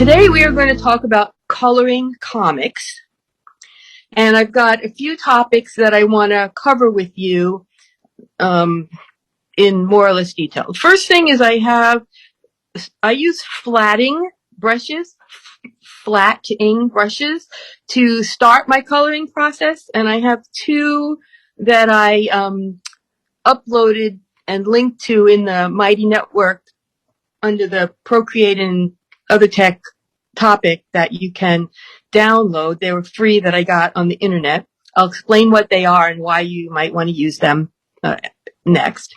Today we are going to talk about coloring comics, and I've got a few topics that I want to cover with you in more or less detail. First thing is I use flatting brushes to start my coloring process, and I have two that I uploaded and linked to in the Mighty Network under the Procreate and other tech topic that you can download. They were free that I got on the internet. I'll explain what they are and why you might want to use them next.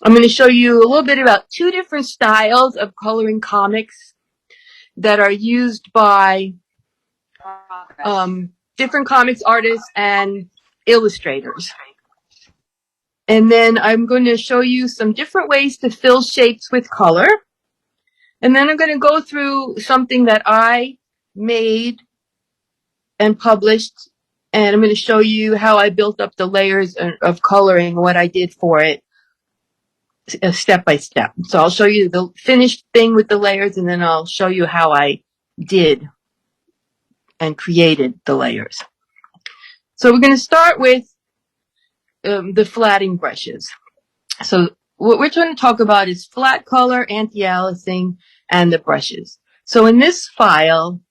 I'm going to show you a little bit about two different styles of coloring comics that are used by different comics artists and illustrators. And then I'm going to show you some different ways to fill shapes with color. And then I'm going to go through something that I made and published, and I'm going to show you how I built up the layers of coloring, what I did for it, step by step. So I'll show you the finished thing with the layers, and then I'll show you how I did and created the layers. So we're going to start with the flatting brushes. So what we're trying to talk about is flat color, anti-aliasing, and the brushes. So in this file,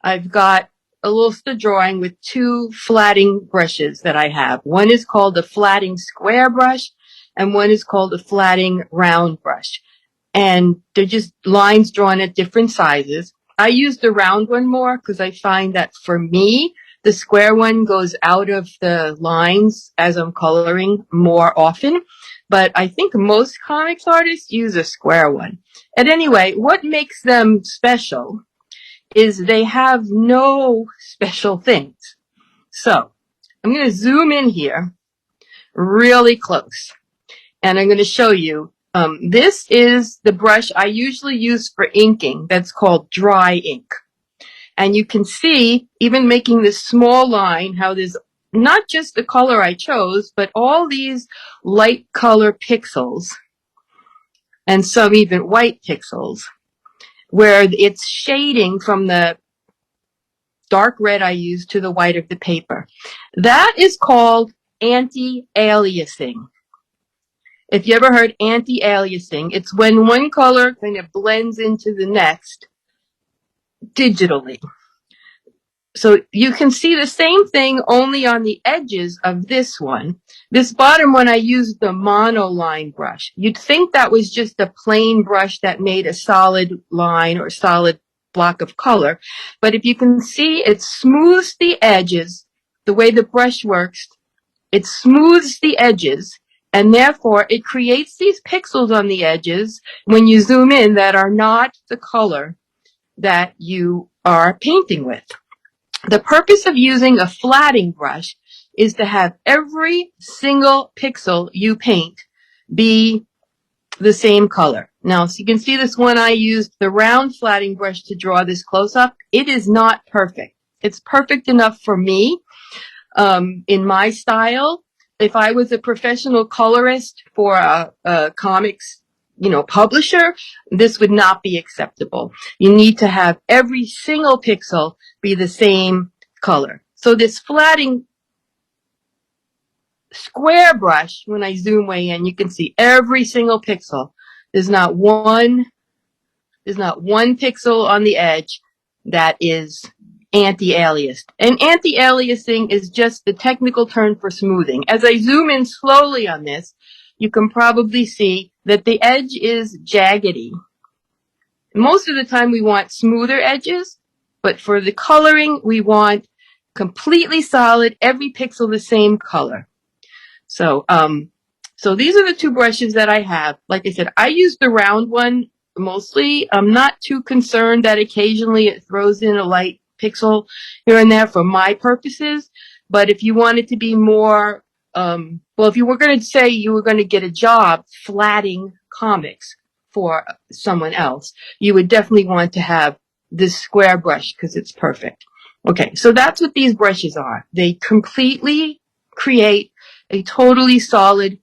I've got a little drawing with two flatting brushes that I have. One is called the flatting square brush, and one is called the flatting round brush. And they're just lines drawn at different sizes. I use the round one more because I find that for me, the square one goes out of the lines as I'm coloring more often. But I think most comics artists use a square one. And anyway, what makes them special is they have no special things. So I'm going to zoom in here really close, and I'm going to show you. This is the brush I usually use for inking. That's called dry ink. And you can see, even making this small line, how there's not just the color I chose, but all these light color pixels and some even white pixels, where it's shading from the dark red I use to the white of the paper. That is called anti-aliasing. If you ever heard anti-aliasing, it's when one color kind of blends into the next digitally. So you can see the same thing only on the edges of this one. This bottom one, I used the Monoline Brush. You'd think that was just a plain brush that made a solid line or solid block of color. But if you can see, it smooths the edges. The way the brush works, it smooths the edges, and therefore it creates these pixels on the edges when you zoom in that are not the color that you are painting with. The purpose of using a flatting brush is to have every single pixel you paint be the same color. Now, so you can see this one, I used the round flatting brush to draw this close-up. It is not perfect. It's perfect enough for me in my style. If I was a professional colorist for a comics publisher, this would not be acceptable. You need to have every single pixel be the same color. So this flatting square brush, when I zoom way in, you can see every single pixel. There's not one pixel on the edge that is anti-aliased. And anti-aliasing is just the technical term for smoothing. As I zoom in slowly on this, you can probably see that the edge is jaggedy. Most of the time we want smoother edges, but for the coloring, we want completely solid, every pixel the same color. So these are the two brushes that I have. Like I said, I use the round one mostly. I'm not too concerned that occasionally it throws in a light pixel here and there for my purposes. But if you wanted to be more, if you were going to say you were going to get a job flatting comics for someone else, you would definitely want to have this square brush because it's perfect. Okay, so that's what these brushes are. They completely create a totally solid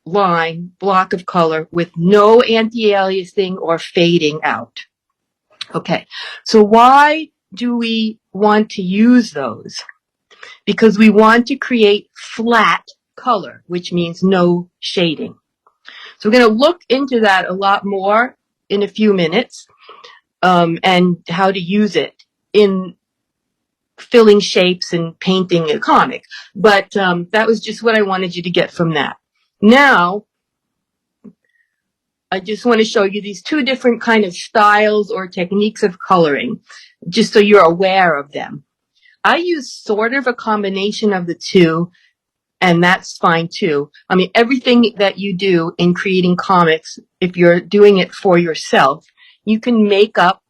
line, block of color with no anti-aliasing or fading out. Okay, so why do we want to use those? Because we want to create flat color, which means no shading. So we're going to look into that a lot more in a few minutes, and how to use it in filling shapes and painting a comic. But that was just what I wanted you to get from that. Now, I just want to show you these two different kind of styles or techniques of coloring, just so you're aware of them. I use sort of a combination of the two, and that's fine too. I mean, everything that you do in creating comics, if you're doing it for yourself, you can make up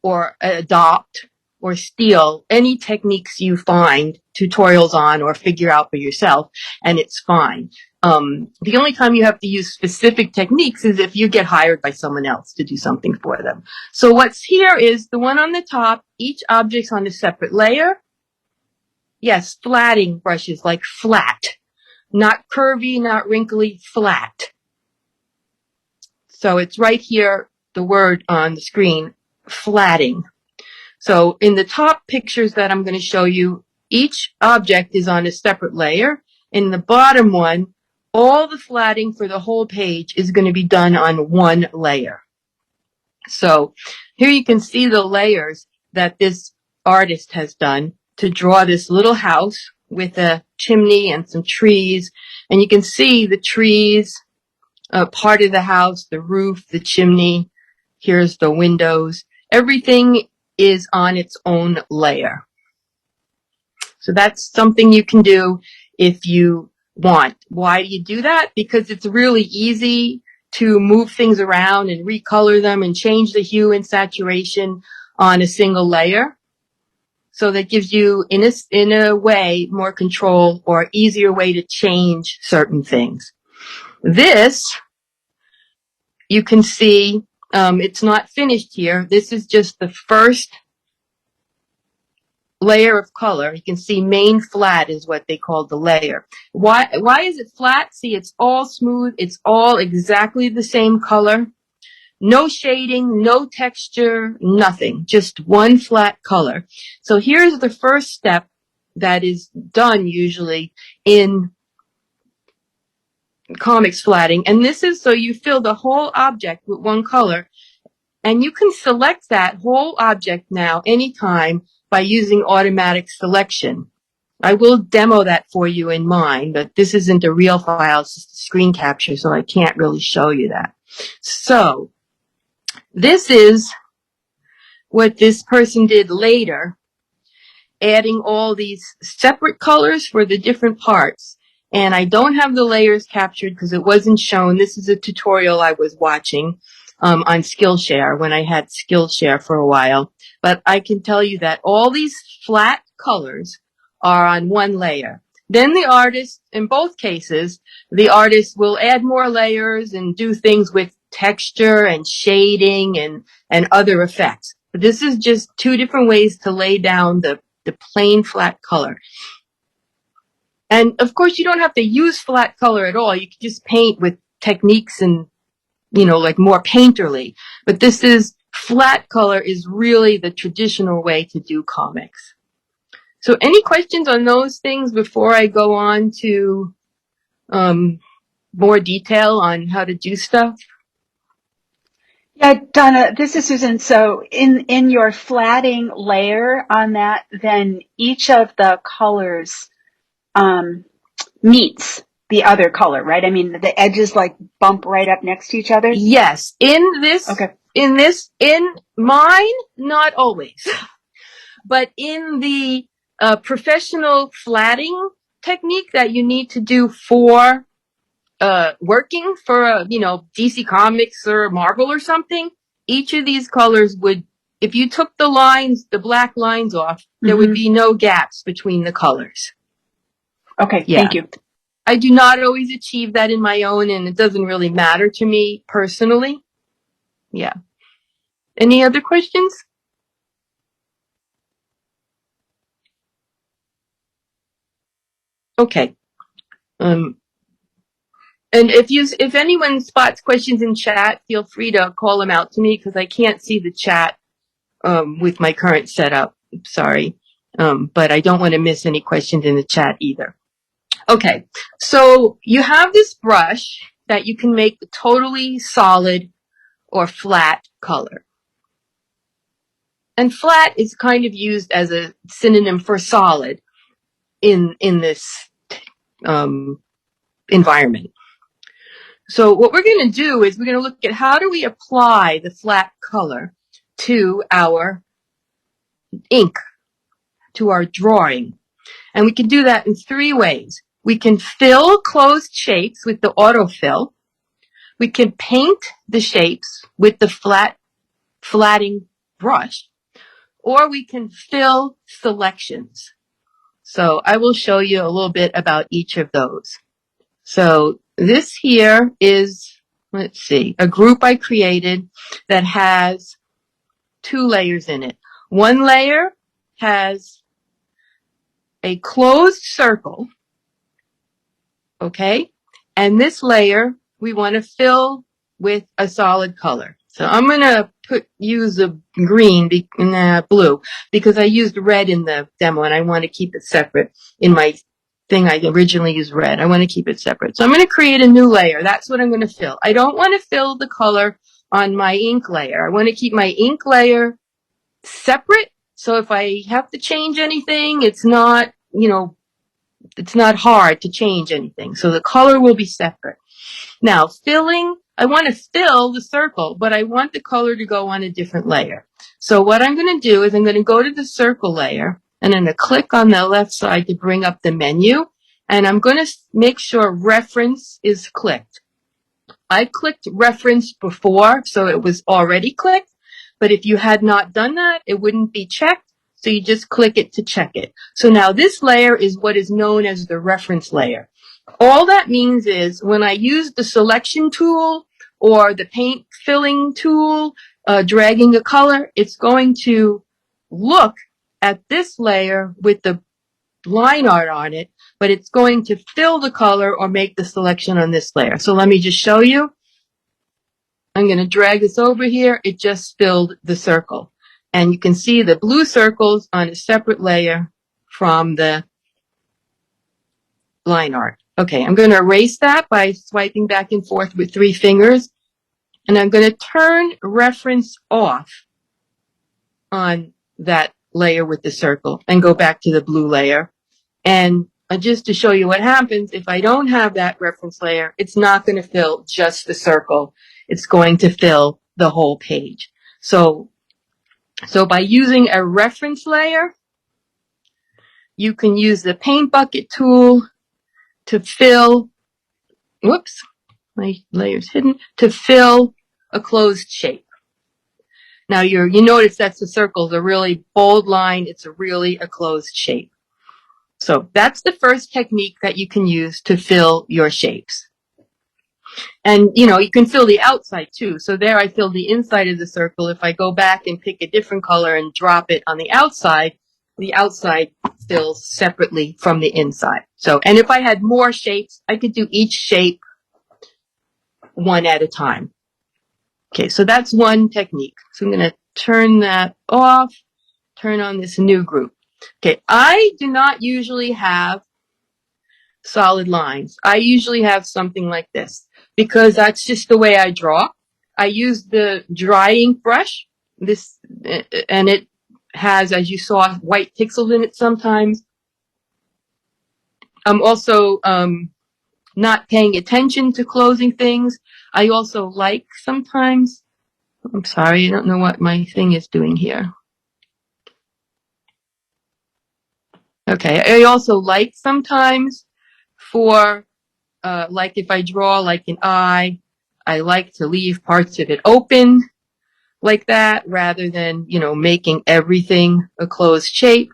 or adopt or steal any techniques you find tutorials on or figure out for yourself, and it's fine. The only time you have to use specific techniques is if you get hired by someone else to do something for them. So what's here is the one on the top, each object's on a separate layer. Yes, flatting brushes, like flat. Not curvy, not wrinkly, flat. So it's right here, the word on the screen, flatting. So in the top pictures that I'm going to show you, each object is on a separate layer. In the bottom one, all the flatting for the whole page is going to be done on one layer. So here you can see the layers that this artist has done to draw this little house with a chimney and some trees. And you can see the trees, part of the house, the roof, the chimney. Here's the windows. Everything is on its own layer. So that's something you can do if you want. Why do you do that? Because it's really easy to move things around and recolor them and change the hue and saturation on a single layer. So that gives you, in a way, more control or easier way to change certain things. This, you can see, it's not finished here. This is just the first layer of color. You can see main flat is what they call the layer. Why is it flat? See, it's all smooth. It's all exactly the same color. No shading, no texture, nothing. Just one flat color. So here's the first step that is done usually in comics flatting. And this is so you fill the whole object with one color. And you can select that whole object now anytime by using automatic selection. I will demo that for you in mine, but this isn't a real file, it's just a screen capture, so I can't really show you that. So, this is what this person did later, adding all these separate colors for the different parts. And I don't have the layers captured because it wasn't shown. This is a tutorial I was watching on Skillshare when I had Skillshare for a while. But I can tell you that all these flat colors are on one layer. Then the artist, in both cases, the artist will add more layers and do things with texture and shading and other effects. But this is just two different ways to lay down the plain flat color. And of course, you don't have to use flat color at all. You can just paint with techniques and, like more painterly. But this is, flat color is really the traditional way to do comics. So any questions on those things before I go on to more detail on how to do stuff? Yeah, Donna, this is Susan. So in your flatting layer on that, then each of the colors meets the other color, right? I mean, the edges like bump right up next to each other? Yes. Okay. In mine, not always. But in the professional flatting technique that you need to do for working for DC Comics or Marvel or something, each of these colors would, if you took the black lines off, there would be no gaps between the colors. Okay, yeah. Thank you. I do not always achieve that in my own, and it doesn't really matter to me personally. Yeah. Any other questions? Okay. And if anyone spots questions in chat, feel free to call them out to me because I can't see the chat with my current setup. Sorry. But I don't want to miss any questions in the chat either. Okay, so you have this brush that you can make totally solid or flat color. And flat is kind of used as a synonym for solid in this environment. So what we're going to do is we're going to look at how do we apply the flat color to our ink, to our drawing. And we can do that in three ways. We can fill closed shapes with the autofill. We can paint the shapes with the flatting brush, or we can fill selections. So I will show you a little bit about each of those. So this here is, let's see, a group I created that has two layers in it. One layer has a closed circle, okay? And this layer we want to fill with a solid color. So I'm going to use a green and blue because I used red in the demo and I want to keep it separate. In my thing I originally used red. I want to keep it separate. So I'm going to create a new layer. That's what I'm going to fill. I don't want to fill the color on my ink layer. I want to keep my ink layer separate. So if I have to change anything, it's not, it's not hard to change anything. So the color will be separate. Now, filling, I want to fill the circle, but I want the color to go on a different layer. So what I'm going to do is I'm going to go to the circle layer, and I'm going to click on the left side to bring up the menu, and I'm going to make sure reference is clicked. I clicked reference before, so it was already clicked, but if you had not done that, it wouldn't be checked, so you just click it to check it. So now this layer is what is known as the reference layer. All that means is when I use the selection tool or the paint filling tool, dragging a color, it's going to look at this layer with the line art on it, but it's going to fill the color or make the selection on this layer. So let me just show you. I'm going to drag this over here. It just filled the circle. And you can see the blue circles on a separate layer from the line art. Okay, I'm going to erase that by swiping back and forth with 3 fingers. And I'm going to turn reference off on that layer with the circle and go back to the blue layer. And just to show you what happens, if I don't have that reference layer, it's not going to fill just the circle. It's going to fill the whole page. So by using a reference layer, you can use the paint bucket tool to fill, whoops, my layer's hidden, to fill a closed shape. Now you notice that the circle's a really bold line. It's really a closed shape. So that's the first technique that you can use to fill your shapes. And, you can fill the outside too. So there I filled the inside of the circle. If I go back and pick a different color and drop it on the outside fills separately from the inside. So, and if I had more shapes, I could do each shape one at a time. Okay, so that's one technique. So I'm going to turn that off, turn on this new group. Okay, I do not usually have solid lines. I usually have something like this because that's just the way I draw. I use the dry ink brush, and it has, as you saw, white pixels in it sometimes. I'm also not paying attention to closing things. I also like sometimes, I'm sorry, I don't know what my thing is doing here. Okay, I also like sometimes for, like if I draw like an eye, I like to leave parts of it open like that rather than, making everything a closed shape.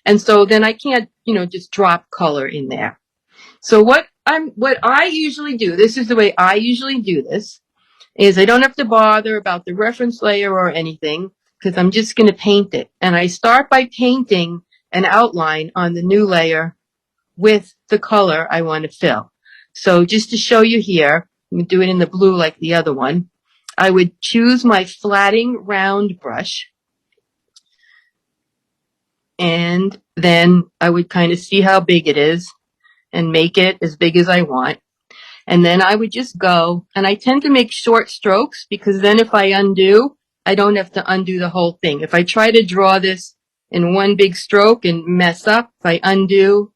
And so then I can't, just drop color in there. So what I usually do, this is the way I usually do this, is I don't have to bother about the reference layer or anything because I'm just going to paint it. And I start by painting an outline on the new layer with the color I want to fill. So just to show you here, I'm going to do it in the blue like the other one. I would choose my flatting round brush And then I would kind of see how big it is and make it as big as I want. And then I would just go, and I tend to make short strokes because then if I undo, I don't have to undo the whole thing. If I try to draw this in one big stroke and mess up, if I undo,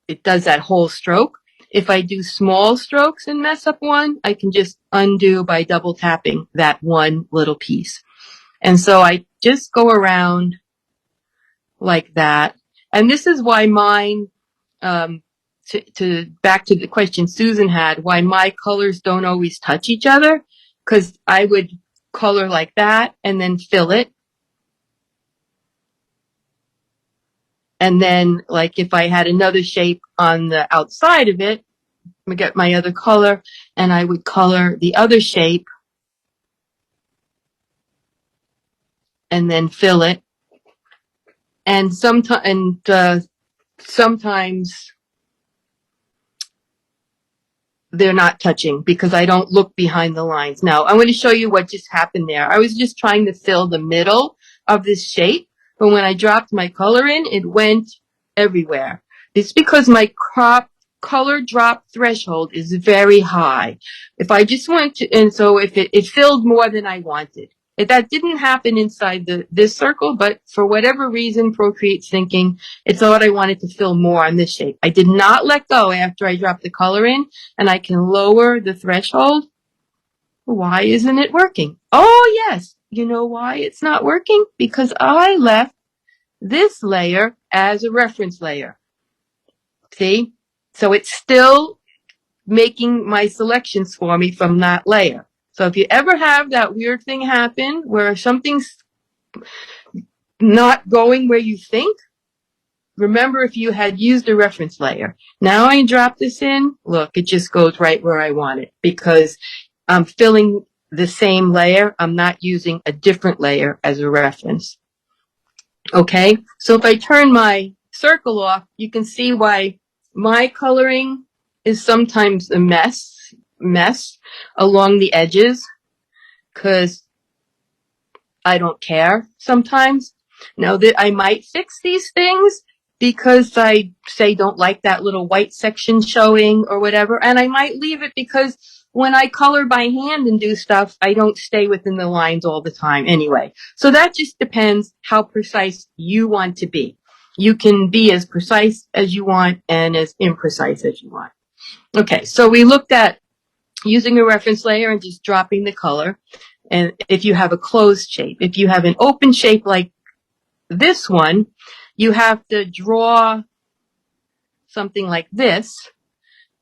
it does that whole stroke. If I do small strokes and mess up one, I can just undo by double tapping that one little piece. And so I just go around like that. And this is why mine, to back to the question Susan had, why my colors don't always touch each other, because I would color like that and then fill it. And then, like, if I had another shape on the outside of it, I get my other color and I would color the other shape and then fill it. And sometimes they're not touching because I don't look behind the lines. Now, I'm going to show you what just happened there. I was just trying to fill the middle of this shape, but when I dropped my color in, it went everywhere. It's because my color drop threshold is very high. If I just went to, and so if it filled more than I wanted. If that didn't happen inside this circle, but for whatever reason, Procreate's thinking it's what I wanted to fill more on this shape. I did not let go after I dropped the color in, and I can lower the threshold. Why isn't it working? Oh, yes. You know why it's not working? Because I left this layer as a reference layer. See? So it's still making my selections for me from that layer. So if you ever have that weird thing happen where something's not going where you think, remember if you had used a reference layer. Now I drop this in, look, it just goes right where I want it because I'm filling the same layer. I'm not using a different layer as a reference. Okay, so if I turn my circle off, you can see why my coloring is sometimes a mess along the edges because I don't care sometimes. Now that I might fix these things because I say don't like that little white section showing or whatever, and I might leave it because when I color by hand and do stuff, I don't stay within the lines all the time anyway. So that just depends how precise you want to be. You can be as precise as you want and as imprecise as you want. Okay, so we looked at using a reference layer and just dropping the color. And if you have a closed shape, if you have an open shape like this one, you have to draw something like this.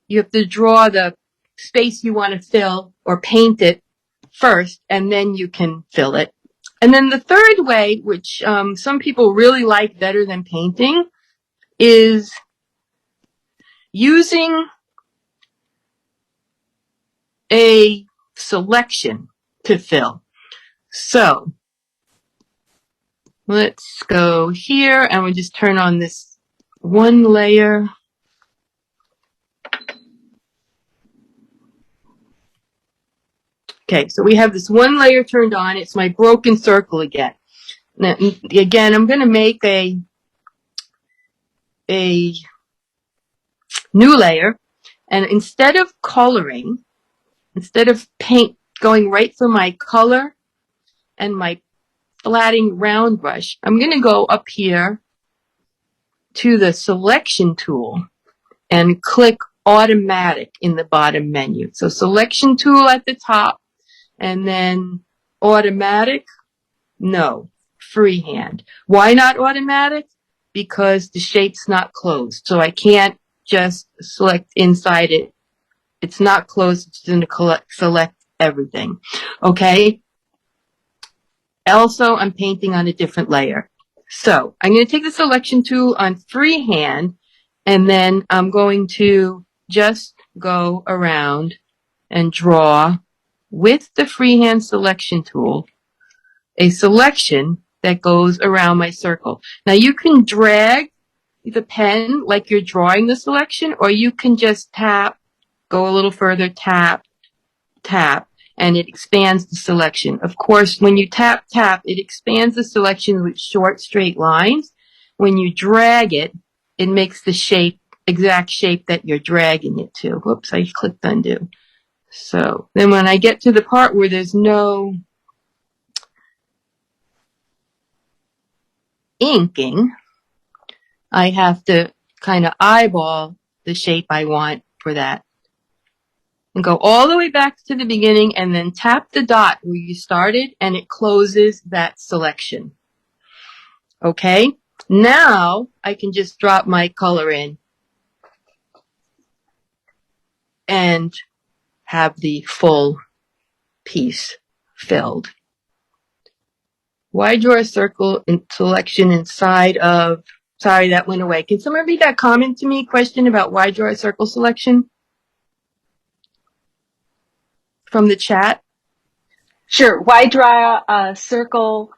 You have to draw the space you want to fill or paint it first, and then you can fill it. And then the third way, which some people really like better than painting, is using a selection to fill. So let's go here and we'll just turn on this one layer. Okay, so we have this one layer turned on. It's my broken circle again. Now, again, I'm going to make a new layer, and instead of coloring, instead of going right for my color and my flatting round brush, I'm going to go up here to the selection tool and click automatic in the bottom menu. So selection tool at the top, and then automatic, no, freehand. Why not automatic? Because the shape's not closed. So I can't just select inside it. It's not closed. It's going to select everything. Okay. Also, I'm painting on a different layer. So I'm going to take the selection tool on freehand, and then I'm going to just go around and draw with the freehand selection tool a selection that goes around my circle. Now you can drag the pen like you're drawing the selection, or you can just tap, go a little further, tap, tap, and it expands the selection. Of course, when you tap, tap, it expands the selection with short, straight lines. when you drag it, it makes the shape, exact shape that you're dragging it to. Whoops, I clicked undo. So then when I get to the part where there's no inking, I have to kind of eyeball the shape I want for that. And go all the way back to the beginning and then tap the dot where you started and it closes that selection. Okay? Now I can just drop my color in and have the full piece filled. Why draw a circle in selection inside of, sorry, that went away. Can someone read that comment to me? Question about why draw a circle selection? From the chat? Sure. Why draw a circle?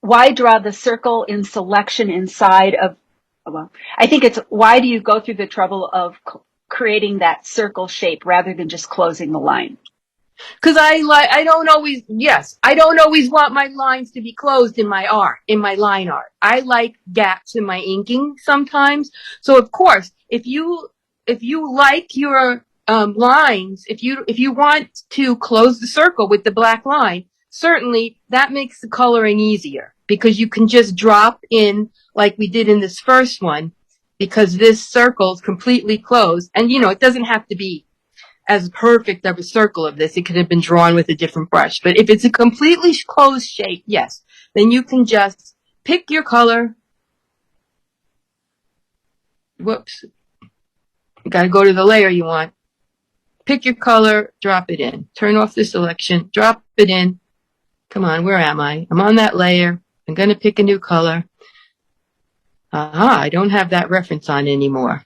Why draw the circle in selection inside of, well, I think it's why do you go through the trouble of creating that circle shape rather than just closing the line? Because I don't always want my lines to be closed in my art, in my line art. I like gaps in my inking sometimes. So of course, if you like your lines, if you want to close the circle with the black line, certainly that makes the coloring easier because you can just drop in like we did in this first one because this circle is completely closed. And you know, it doesn't have to be as perfect of a circle of this. It could have been drawn with a different brush. But if it's a completely closed shape, yes, then you can just pick your color. Whoops. You got to go to the layer you want. Pick your color, drop it in. Turn off the selection, drop it in. Come on, where am I? I'm on that layer. I'm going to pick a new color. Aha, I don't have that reference on anymore.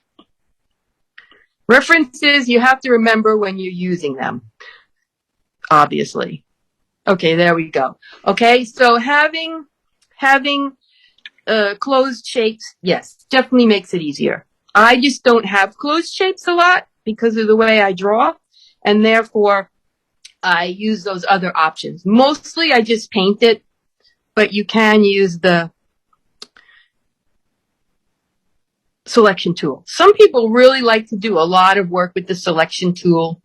References, you have to remember when you're using them, obviously. Okay, there we go. Okay, so having closed shapes, yes, definitely makes it easier. I just don't have closed shapes a lot because of the way I draw, and therefore I use those other options. Mostly I just paint it, but you can use the selection tool. Some people really like to do a lot of work with the selection tool,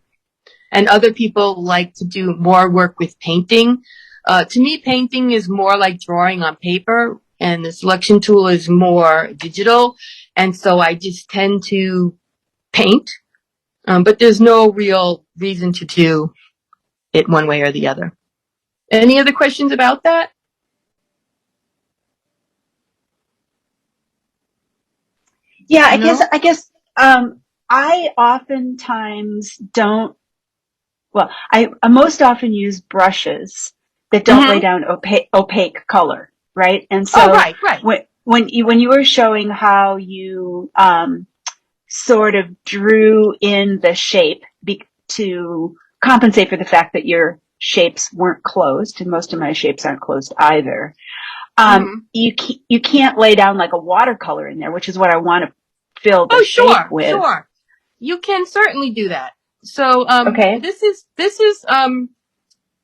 and other people like to do more work with painting. To me, painting is more like drawing on paper, and the selection tool is more digital, and so I just tend to paint, but there's no real reason to do it one way or the other. Any other questions about that? Yeah, No? I guess, I oftentimes don't, well, I most often use brushes that don't lay down opaque color, right? And so, right. when you were showing how you, sort of drew in the shape to compensate for the fact that your shapes weren't closed, and most of my shapes aren't closed either. You can't lay down like a watercolor in there, which is what I want to fill the shape with. Sure. You can certainly do that. So, Okay. this is,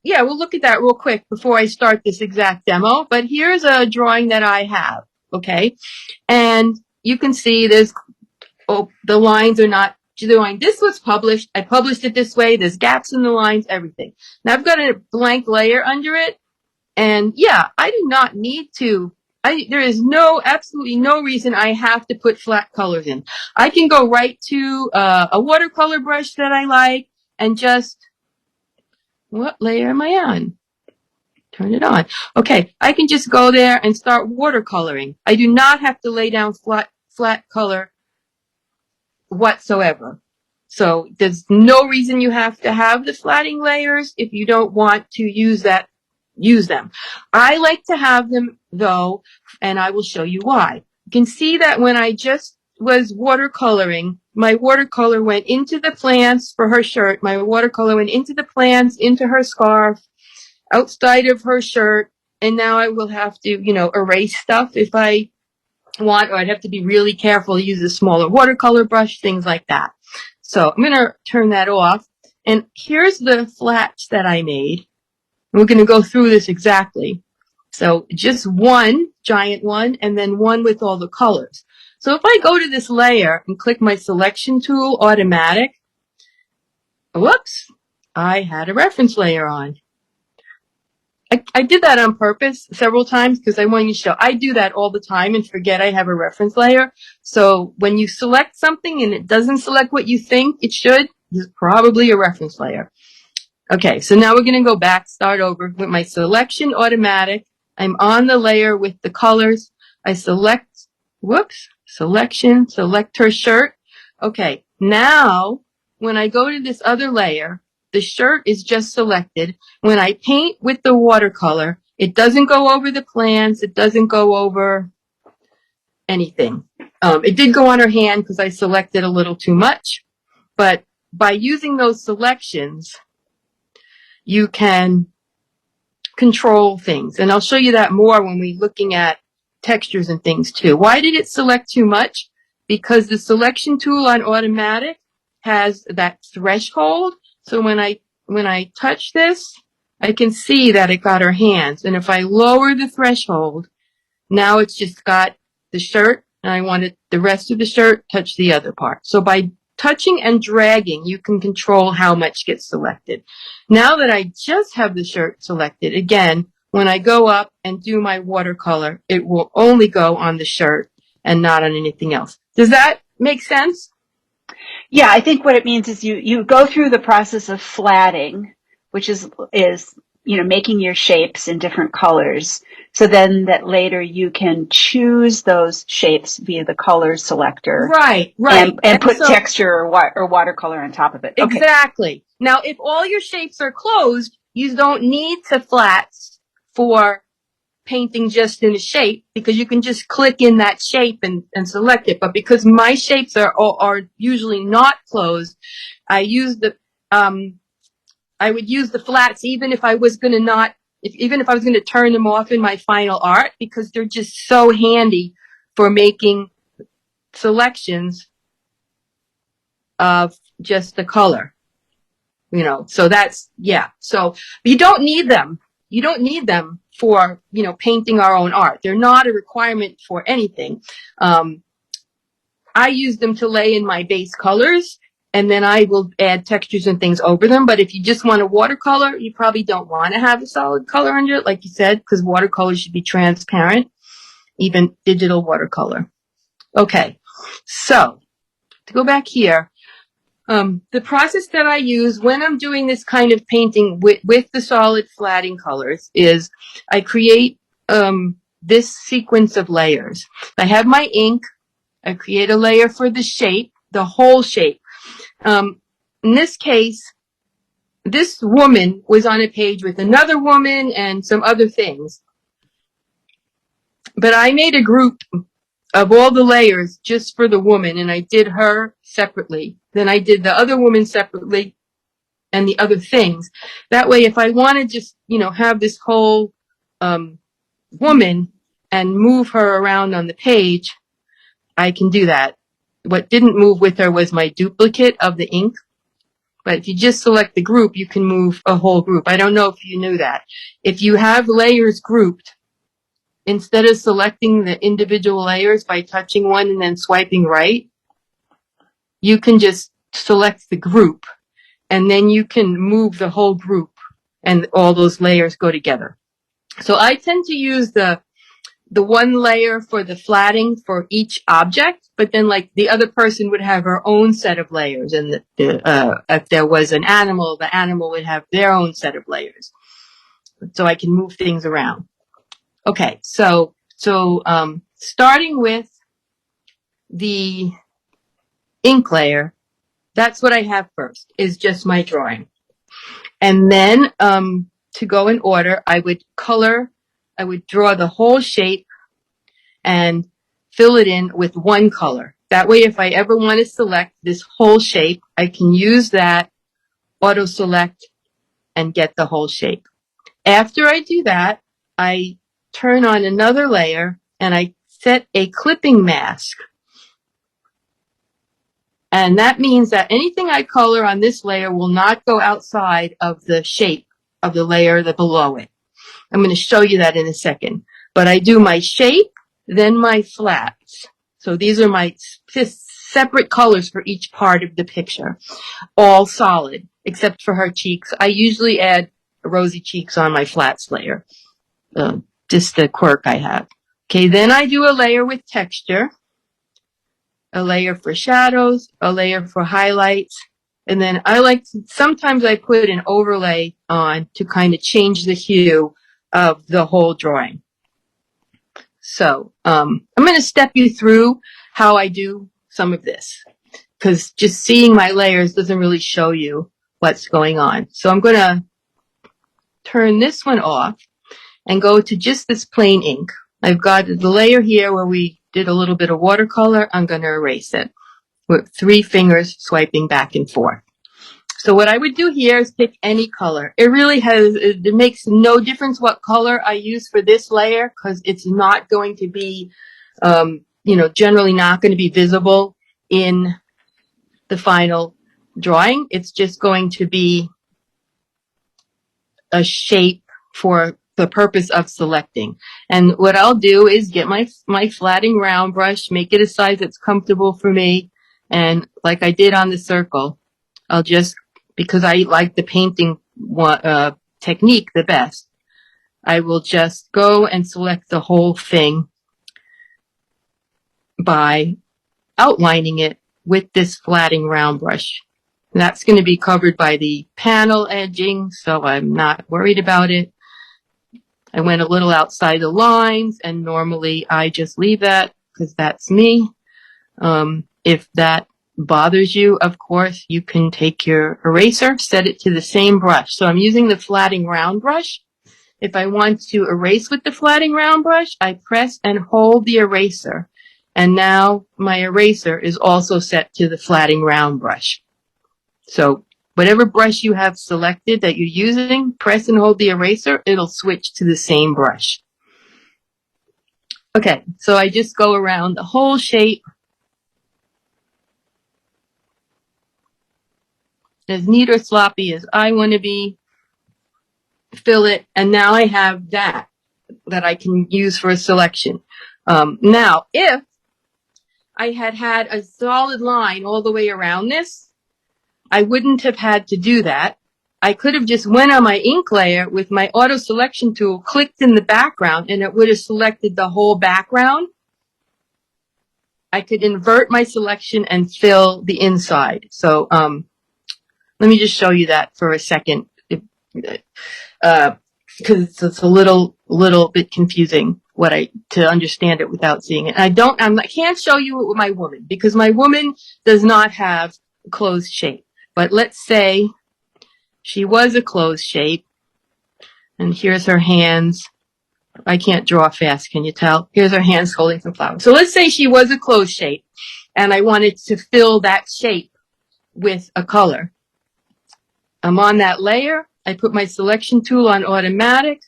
yeah, we'll look at that real quick before I start this exact demo, but here's a drawing that I have, okay? And you can see there's, the lines are not joined. This was published. I published it this way. There's gaps in the lines, everything. Now I've got a blank layer under it. And yeah, I do not need to, there is absolutely no reason I have to put flat colors in. I can go right to a watercolor brush that I like and just, what layer am I on? Turn it on. Okay, I can just go there and start watercoloring. I do not have to lay down flat color whatsoever. So there's no reason you have to have the flatting layers if you don't want to use them. I like to have them though, and I will show you why. You can see that when I just was watercoloring, my watercolor went into the plants for her shirt. My watercolor went into the plants, into her scarf, outside of her shirt. And now I will have to, erase stuff if I want, or I'd have to be really careful, use a smaller watercolor brush, things like that. So I'm going to turn that off. And here's the flats that I made. We're going to go through this exactly. So just one giant one and then one with all the colors. So if I go to this layer and click my selection tool, automatic, whoops, I had a reference layer on. I did that on purpose several times because I want you to show. I do that all the time and forget I have a reference layer. So when you select something and it doesn't select what you think it should, there's probably a reference layer. Okay, so now we're going to go back, start over with my selection automatic. I'm on the layer with the colors. I select, whoops, selection, select her shirt. Okay, now when I go to this other layer, the shirt is just selected. When I paint with the watercolor, it doesn't go over the plants. It doesn't go over anything. It did go on her hand because I selected a little too much. But by using those selections, you can control things. And I'll show you that more when we're looking at textures and things too. Why did it select too much? Because the selection tool on automatic has that threshold. So when I touch this, I can see that it got her hands. And if I lower the threshold, now it's just got the shirt, and I wanted the rest of the shirt touch the other part. So by touching and dragging, you can control how much gets selected. Now that I just have the shirt selected, again, when I go up and do my watercolor, it will only go on the shirt and not on anything else. Does that make sense? Yeah, I think what it means is you go through the process of flatting, which is making your shapes in different colors. So then that later you can choose those shapes via the color selector. Right. And put texture or watercolor on top of it. Okay. Exactly. Now, if all your shapes are closed, you don't need to flats for painting just in a shape because you can just click in that shape and select it. But because my shapes are usually not closed, I use I would use the flats even if I was going to even if I was going to turn them off in my final art because they're just so handy for making selections of just the color. So that's, yeah. So you don't need them. You don't need them for, painting our own art. They're not a requirement for anything. I use them to lay in my base colors, and then I will add textures and things over them. But if you just want a watercolor, you probably don't want to have a solid color under it, like you said, because watercolor should be transparent, even digital watercolor. Okay, so to go back here, the process that I use when I'm doing this kind of painting with the solid flatting colors is I create this sequence of layers. I have my ink. I create a layer for the shape, the whole shape. In this case, this woman was on a page with another woman and some other things. But I made a group of all the layers just for the woman, and I did her separately. Then I did the other woman separately and the other things. That way, if I want to just, have this whole woman and move her around on the page, I can do that. What didn't move with her was my duplicate of the ink. But if you just select the group, you can move a whole group. I don't know if you knew that. If you have layers grouped, instead of selecting the individual layers by touching one and then swiping right, you can just select the group, and then you can move the whole group, and all those layers go together. So I tend to use the one layer for the flatting for each object, but then like the other person would have her own set of layers, and if there was an animal, the animal would have their own set of layers. So I can move things around. Okay, so starting with the ink layer, that's what I have first, is just my drawing. And then to go in order, I would draw the whole shape and fill it in with one color. That way, if I ever want to select this whole shape, I can use that auto select and get the whole shape. After I do that, I turn on another layer and I set a clipping mask. And that means that anything I color on this layer will not go outside of the shape of the layer that below it. I'm going to show you that in a second. But I do my shape, then my flats. So these are my separate colors for each part of the picture. All solid, except for her cheeks. I usually add rosy cheeks on my flats layer. Just the quirk I have. Okay, then I do a layer with texture, a layer for shadows, a layer for highlights, and then sometimes I put an overlay on to kind of change the hue of the whole drawing. So I'm going to step you through how I do some of this, because just seeing my layers doesn't really show you what's going on. So I'm going to turn this one off and go to just this plain ink. I've got the layer here where we did a little bit of watercolor. I'm going to erase it with 3 fingers swiping back and forth. So what I would do here is pick any color. It makes no difference what color I use for this layer, because it's not going to be, generally not going to be visible in the final drawing. It's just going to be a shape for the purpose of selecting. And what I'll do is get my flatting round brush, make it a size that's comfortable for me. And like I did on the circle, I'll just, because I like the painting technique the best, I will just go and select the whole thing by outlining it with this flatting round brush. And that's going to be covered by the panel edging, so I'm not worried about it. I went a little outside the lines, and normally I just leave that because that's me. If that bothers you, of course, you can take your eraser, set it to the same brush. So I'm using the flatting round brush. If I want to erase with the flatting round brush, I press and hold the eraser. And now my eraser is also set to the flatting round brush. So whatever brush you have selected that you're using, press and hold the eraser, it'll switch to the same brush. Okay, so I just go around the whole shape as neat or sloppy as I want to be, fill it, and now I have that I can use for a selection. Now, if I had a solid line all the way around this, I wouldn't have had to do that. I could have just went on my ink layer with my auto selection tool, clicked in the background, and it would have selected the whole background. I could invert my selection and fill the inside. So let me just show you that for a second, because it's a little bit confusing to understand it without seeing it. I can't show you it with my woman, because my woman does not have a closed shape. But let's say she was a closed shape, and here's her hands. I can't draw fast, can you tell? Here's her hands holding some flowers. So let's say she was a closed shape, and I wanted to fill that shape with a color. I'm on that layer. I put my selection tool on automatic.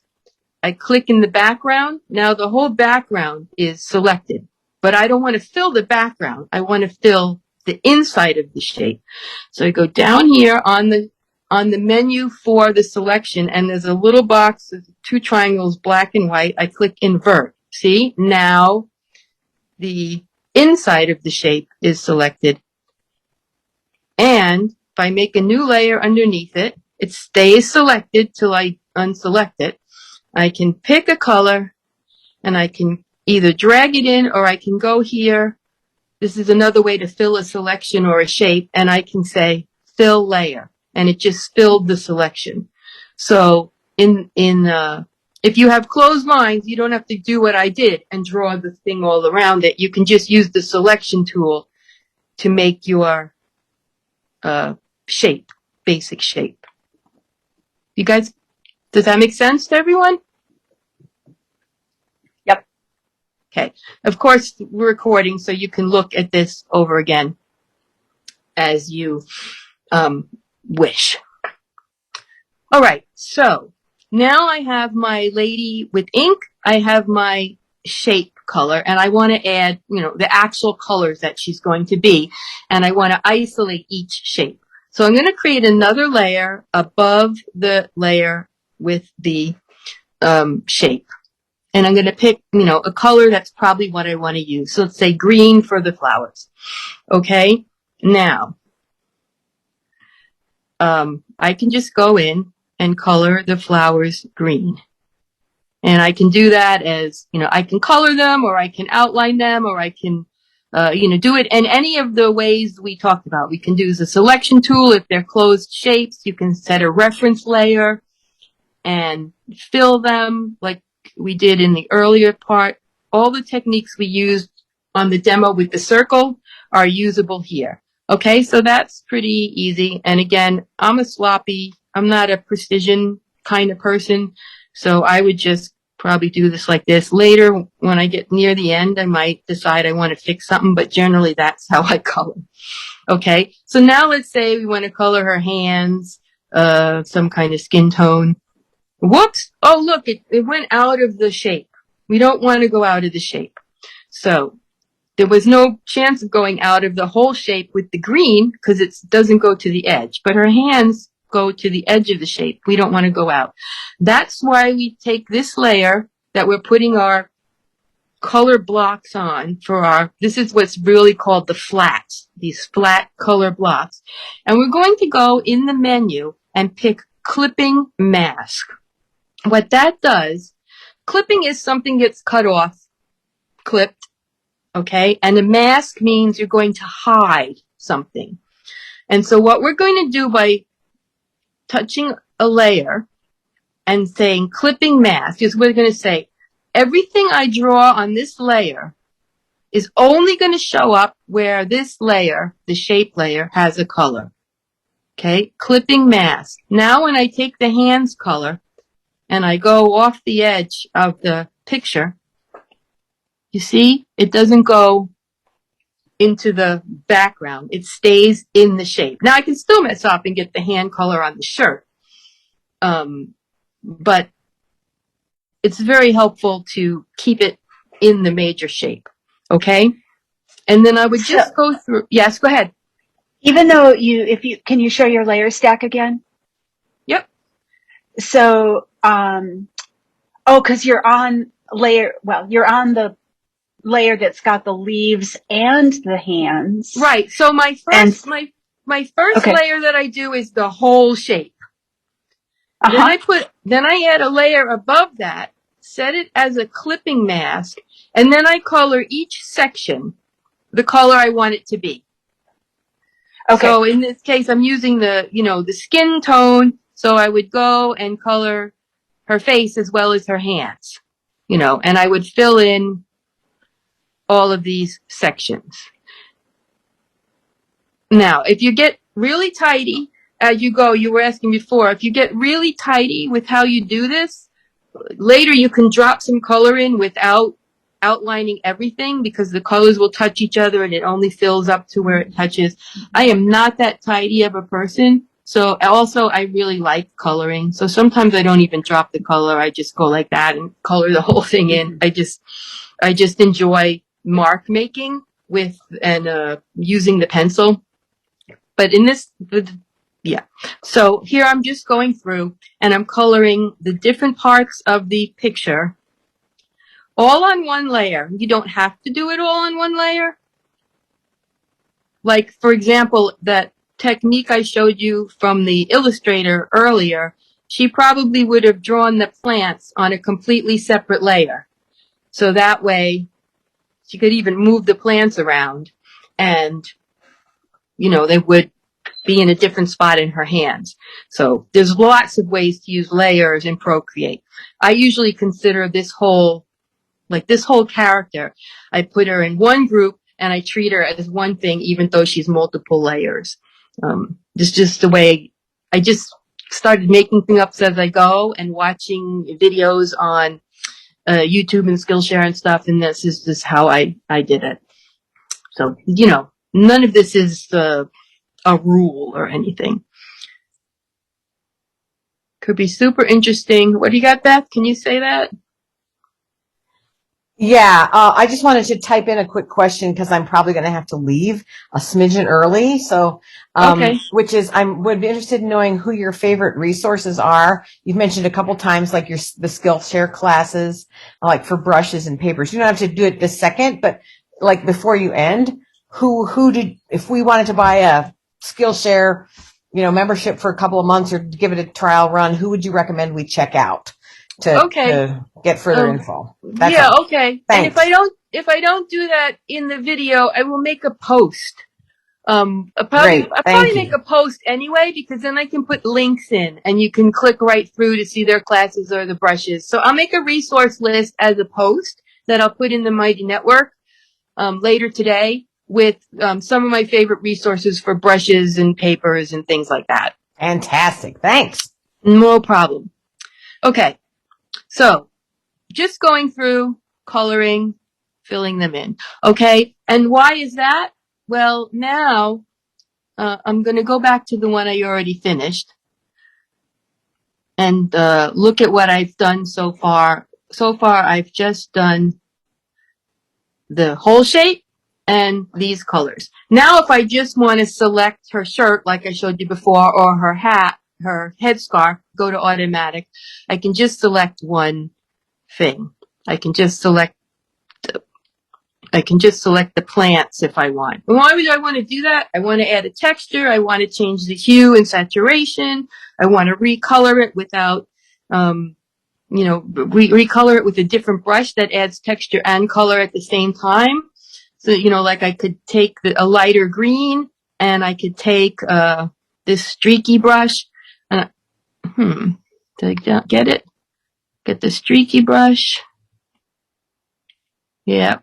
I click in the background. Now the whole background is selected, but I don't want to fill the background. I want to fill the inside of the shape. So I go down here on the menu for the selection, and there's a little box with 2 triangles, black and white. I click invert. See, now the inside of the shape is selected. And if I make a new layer underneath it, it stays selected till I unselect it. I can pick a color, and I can either drag it in, or I can go here. This is another way to fill a selection or a shape, and I can say fill layer, and it just filled the selection. So if you have closed lines, you don't have to do what I did and draw the thing all around it. You can just use the selection tool to make your shape, basic shape. You guys, does that make sense to everyone? Yep. Okay. Of course, we're recording, so you can look at this over again as you wish. All right. So now I have my lady with ink. I have my shape color, and I want to add, the actual colors that she's going to be, and I want to isolate each shape. So I'm going to create another layer above the layer with the shape. And I'm going to pick, a color that's probably what I want to use. So let's say green for the flowers. Okay. Now, I can just go in and color the flowers green. And I can do that as, I can color them, or I can outline them, or I can, do it in any of the ways we talked about. We can use a selection tool if they're closed shapes. You can set a reference layer and fill them like we did in the earlier part. All the techniques we used on the demo with the circle are usable here. Okay, so that's pretty easy. And again, I'm not a precision kind of person, so I would just probably do this like this. Later, when I get near the end, I might decide I want to fix something, but generally that's how I color. Okay, so now let's say we want to color her hands, some kind of skin tone. Whoops! Oh, look, it went out of the shape. We don't want to go out of the shape. So there was no chance of going out of the whole shape with the green because it doesn't go to the edge. But her hands go to the edge of the shape. We don't want to go out. That's why we take this layer that we're putting our color blocks on this is what's really called the flats, these flat color blocks. And we're going to go in the menu and pick clipping mask. What that does, clipping is something gets cut off, clipped, okay? And a mask means you're going to hide something. And so what we're going to do by touching a layer and saying clipping mask is we're going to say, everything I draw on this layer is only going to show up where this layer, the shape layer, has a color. Okay? Clipping mask. Now when I take the hands color, and I go off the edge of the picture, you see, it doesn't go into the background. It stays in the shape. Now, I can still mess up and get the hand color on the shirt, but it's very helpful to keep it in the major shape, okay? And then I would just go through. Yes, go ahead. Even though can you show your layer stack again? Yep. So, because you're on the layer that's got the leaves and the hands. Right. So my first layer that I do is the whole shape. Then I add a layer above that, set it as a clipping mask, and then I color each section the color I want it to be. Okay. So in this case, I'm using the skin tone. So I would go and color her face as well as her hands, and I would fill in all of these sections. Now, if you get really tidy as you go, you were asking before, if you get really tidy with how you do this, later you can drop some color in without outlining everything because the colors will touch each other and it only fills up to where it touches. I am not that tidy of a person. So also I really like coloring. So sometimes I don't even drop the color. I just go like that and color the whole thing in. I just enjoy mark making using the pencil. But in this, yeah. So here I'm just going through and I'm coloring the different parts of the picture all on one layer. You don't have to do it all on one layer. Like, for example, that technique I showed you from the illustrator earlier, she probably would have drawn the plants on a completely separate layer. So that way she could even move the plants around and, they would be in a different spot in her hands. So there's lots of ways to use layers in Procreate. I usually consider this whole character, I put her in one group and I treat her as one thing, even though she's multiple layers. It's just the way I just started making things up as I go and watching videos on YouTube and Skillshare and stuff. And this is just how I did it. So, none of this is a rule or anything. Could be super interesting. What do you got, Beth? Can you say that? Yeah, I just wanted to type in a quick question because I'm probably going to have to leave a smidgen early. So, Okay. which is, would be interested in knowing who your favorite resources are. You've mentioned a couple times, like the Skillshare classes, like for brushes and papers. You don't have to do it this second, but like before you end, if we wanted to buy a Skillshare, membership for a couple of months or give it a trial run, who would you recommend we check out Okay. to get further info? That's Yeah, all. okay. And Thanks. if I don't do that in the video, I will make a post. I'll Great. Thank probably make you. a post anyway, because then I can put links in and you can click right through to see their classes or the brushes. So I'll make a resource list as a post that I'll put in the Mighty Network, later today with, some of my favorite resources for brushes and papers and things like that. Fantastic. Thanks. No problem. Okay. So just going through, coloring, filling them in. Okay. And why is that? Well, now, I'm going to go back to the one I already finished and, look at what I've done so far. So far, I've just done the whole shape and these colors. Now, if I just want to select her shirt, like I showed you before, or her hat, her headscarf, go to automatic, I can just select one thing. I can just select the plants if I want. And why would I want to do that? I want to add a texture. I want to change the hue and saturation. I want to recolor it without, recolor it with a different brush that adds texture and color at the same time. So, like I could take a lighter green and I could take, this streaky brush. Did I get it? Get the streaky brush. Yeah.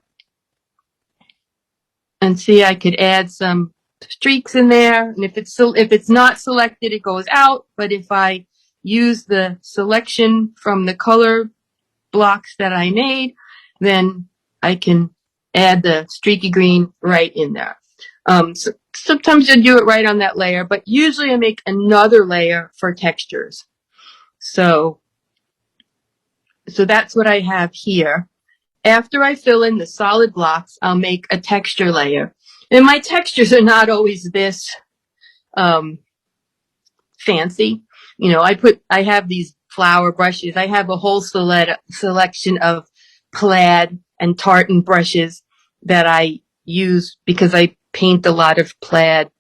And see, I could add some streaks in there. And if it's not selected, it goes out. But if I use the selection from the color blocks that I made, then I can add the streaky green right in there. So sometimes I do it right on that layer, but usually I make another layer for textures. So that's what I have here. After I fill in the solid blocks, I'll make a texture layer. And my textures are not always this, fancy. I have these flower brushes. I have a whole selection of plaid and tartan brushes that I use because I paint a lot of plaid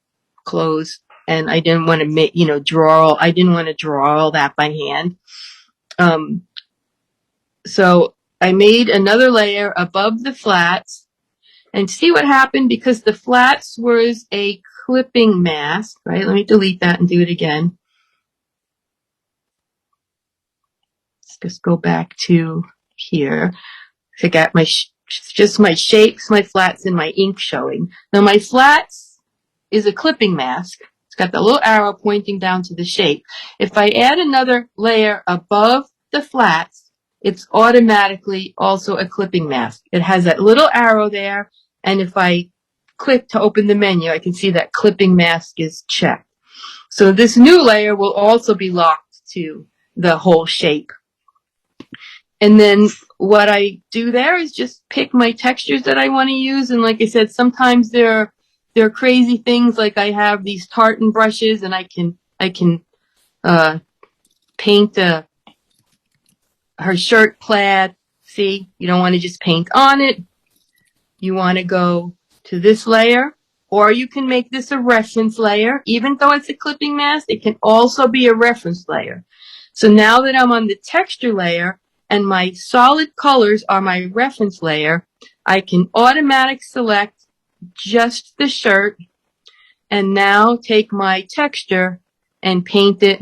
clothes and I didn't want to I didn't want to draw all that by hand. So I made another layer above the flats and see what happened because the flats was a clipping mask, right? Let me delete that and do it again. Let's just go back to here. I got just my shapes, my flats, and my ink showing. Now my flats is a clipping mask. It's got the little arrow pointing down to the shape. If I add another layer above the flats, it's automatically also a clipping mask. It has that little arrow there, and if I click to open the menu, I can see that clipping mask is checked. So this new layer will also be locked to the whole shape. And then what I do there is just pick my textures that I want to use. And like I said, sometimes there are crazy things, like I have these tartan brushes and I can paint her shirt plaid. See, you don't want to just paint on it. You want to go to this layer, or you can make this a reference layer. Even though it's a clipping mask, it can also be a reference layer. So now that I'm on the texture layer and my solid colors are my reference layer, I can automatic select just the shirt and now take my texture and paint it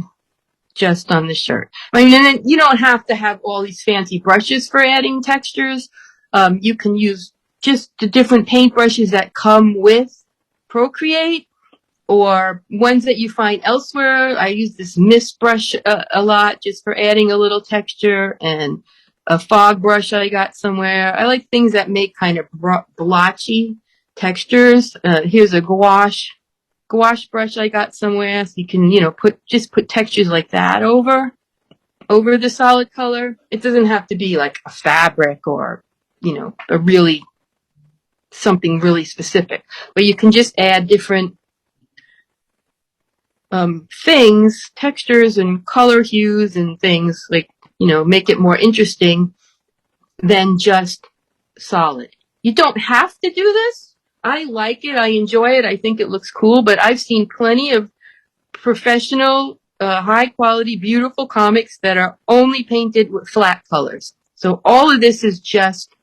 just on the shirt. I mean, and you don't have to have all these fancy brushes for adding textures. You can use just the different paint brushes that come with Procreate or ones that you find elsewhere. I use this mist brush a lot just for adding a little texture, and a fog brush I got somewhere. I like things that make kind of blotchy textures. Here's a gouache brush I got somewhere, so you can, put textures like that over the solid color. It doesn't have to be like a fabric or, something really specific. But you can just add different things, textures and color hues and things, like, make it more interesting than just solid. You don't have to do this. I like it. I enjoy it. I think it looks cool, but I've seen plenty of professional, high quality, beautiful comics that are only painted with flat colors. So all of this is just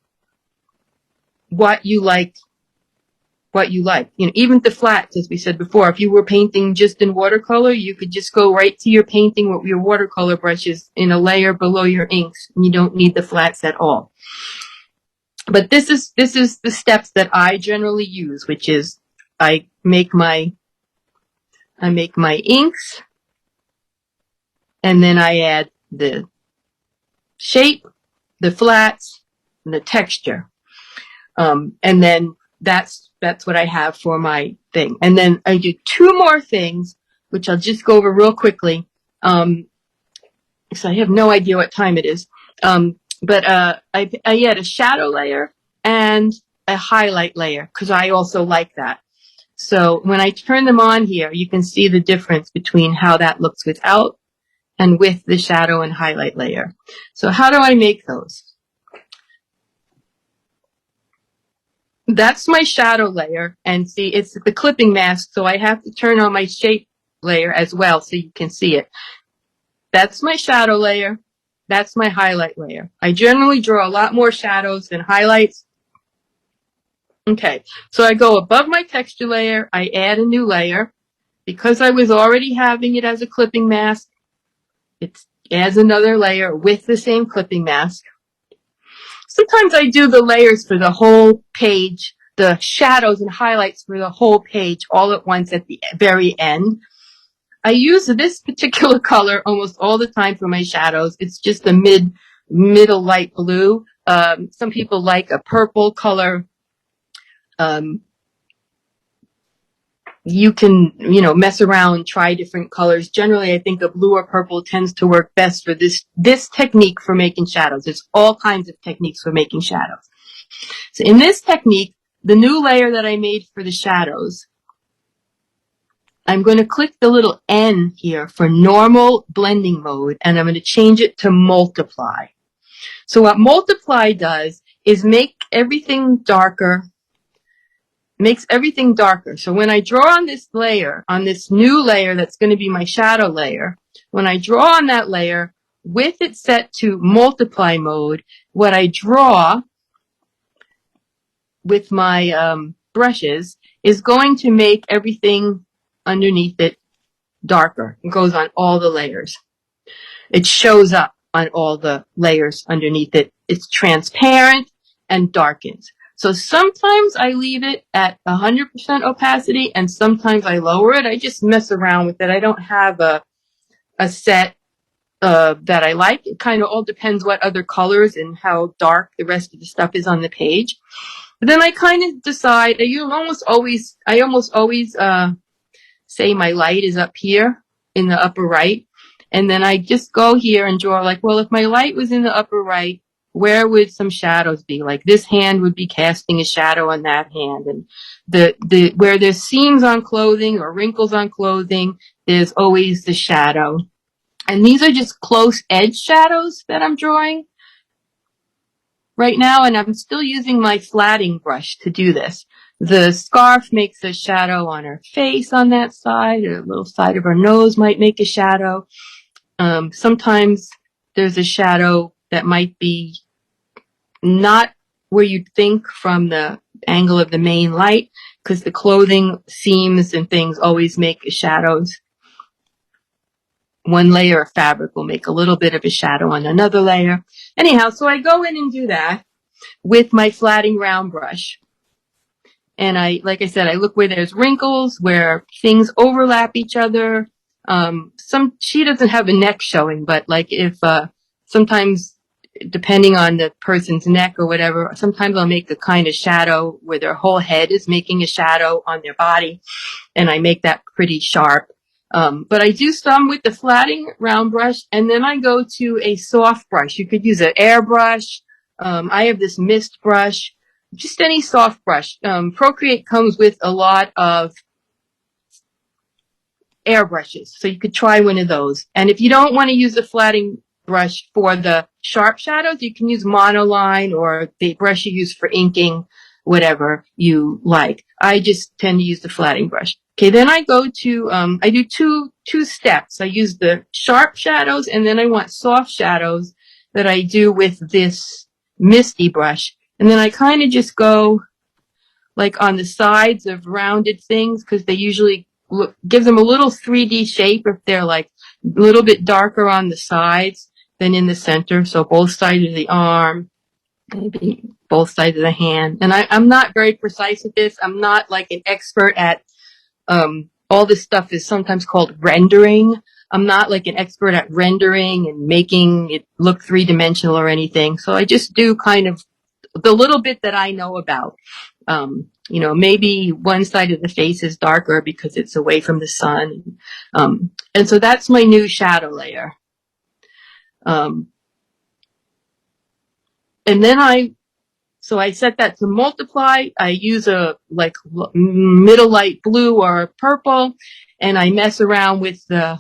what you like. Even the flats, as we said before, if you were painting just in watercolor, you could just go right to your painting with your watercolor brushes in a layer below your inks, and you don't need the flats at all. But this is the steps that I generally use, which is I make my inks, and then I add the shape, the flats, and the texture. And then that's what I have for my thing. And then I do two more things, which I'll just go over real quickly. So I have no idea what time it is. But I add a shadow layer and a highlight layer, because I also like that. So when I turn them on here, you can see the difference between how that looks without and with the shadow and highlight layer. So how do I make those? That's my shadow layer, and see, it's the clipping mask, so I have to turn on my shape layer as well so you can see it. That's my shadow layer. That's my highlight layer. I generally draw a lot more shadows than highlights. Okay, so I go above my texture layer, I add a new layer. Because I was already having it as a clipping mask, it adds another layer with the same clipping mask. Sometimes I do the layers for the whole page, the shadows and highlights for the whole page all at once at the very end. I use this particular color almost all the time for my shadows. It's just a middle light blue. Some people like a purple color. You can, mess around, try different colors. Generally, I think a blue or purple tends to work best for this technique for making shadows. There's all kinds of techniques for making shadows. So in this technique, the new layer that I made for the shadows, I'm going to click the little N here for normal blending mode, and I'm going to change it to multiply. So what multiply does is make everything darker. Makes everything darker. So when I draw on this layer, on this new layer that's going to be my shadow layer, when I draw on that layer with it set to multiply mode, what I draw with my brushes is going to make everything underneath it darker. It goes on all the layers. It shows up on all the layers underneath it. It's transparent and darkens. So sometimes I leave it at 100% opacity, and sometimes I lower it. I just mess around with it. I don't have a set that I like. It kind of all depends what other colors and how dark the rest of the stuff is on the page. But then I kind of decide. I almost always say my light is up here in the upper right, and then I just go here and draw like, well, if my light was in the upper right, where would some shadows be? Like this hand would be casting a shadow on that hand. And where there's seams on clothing or wrinkles on clothing, there's always the shadow. And these are just close edge shadows that I'm drawing right now. And I'm still using my flatting brush to do this. The scarf makes a shadow on her face on that side, or a little side of her nose might make a shadow. Sometimes there's a shadow that might be not where you'd think from the angle of the main light, because the clothing seams and things always make shadows. One layer of fabric will make a little bit of a shadow on another layer. Anyhow, so I go in and do that with my flatting round brush. And like I said, I look where there's wrinkles, where things overlap each other. She doesn't have a neck showing, but like if, sometimes depending on the person's neck or whatever, sometimes I'll make a kind of shadow where their whole head is making a shadow on their body, and I make that pretty sharp. But I do some with the flatting round brush, and then I go to a soft brush. You could use an airbrush, I have this mist brush, just any soft brush. Procreate comes with a lot of airbrushes, so you could try one of those. And if you don't want to use a flatting brush for the sharp shadows, you can use Monoline or the brush you use for inking, whatever you like. I just tend to use the flatting brush. Okay, then I go to, I do two steps. I use the sharp shadows, and then I want soft shadows that I do with this misty brush. And then I kind of just go like on the sides of rounded things, because they usually give them a little 3D shape if they're like a little bit darker on the sides than in the center. So both sides of the arm, maybe both sides of the hand. And I'm not very precise with this. I'm not like an expert at, all this stuff is sometimes called rendering. I'm not like an expert at rendering and making it look three-dimensional or anything. So I just do kind of the little bit that I know about. You know, maybe one side of the face is darker because it's away from the sun. And so that's my new shadow layer. And then I set that to multiply. I use a like middle light blue or purple, and I mess around with the